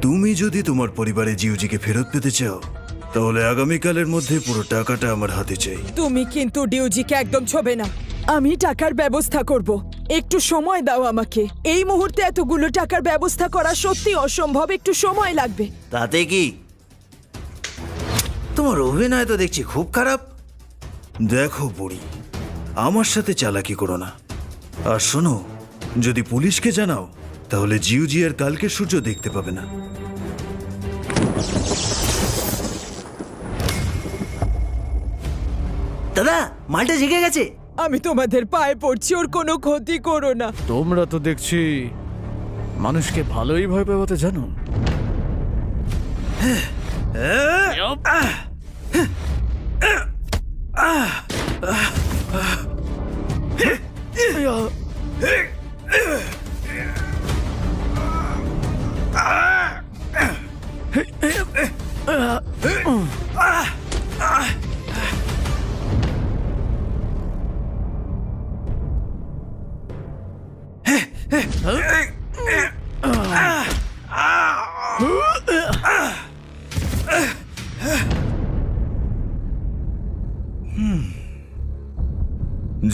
তুমি যদি তোমার পরিবারে জিউজিকে ফেরত পেতে চাও তাহলে আগামীকালের মধ্যে পুরো টাকাটা আমার হাতে চাই। তুমি কিন্তু ডিউজিকে একদম ছোবে না। আমি টাকার ব্যবস্থা করব, একটু সময় দাও আমাকে। এই মুহূর্তে এতগুলো টাকার ব্যবস্থা করা সত্যি অসম্ভব, একটু সময় লাগবে। তাতে কি? তোমার অভিনয় তো দেখছি খুব খারাপ। দেখো বুড়ি, আমার সাথে চালাকি করো না। আর শোনো, যদি পুলিশকে জানাও তাহলে জিউজি আর কালকের সূর্য দেখতে পাবে না। দাদা, মালটা জেগে গেছে। আমি তোমাদের পায়ে পড়ছি, ওর কোনো ক্ষতি করো না। তোমরা তো দেখছি মানুষকে ভালোই ভয় পাওয়াতে জানো।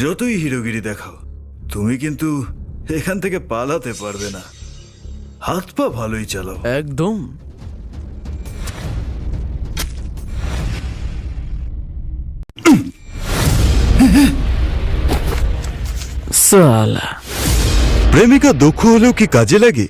যতই হিরোগিরি দেখাও, তুমি কিন্তু এখান থেকে পালাতে পারবে না। হাত পা ভালোই চালাও। একদম। সালা, প্রেমিকা দক্ষ হলেও কি কাজে লাগে?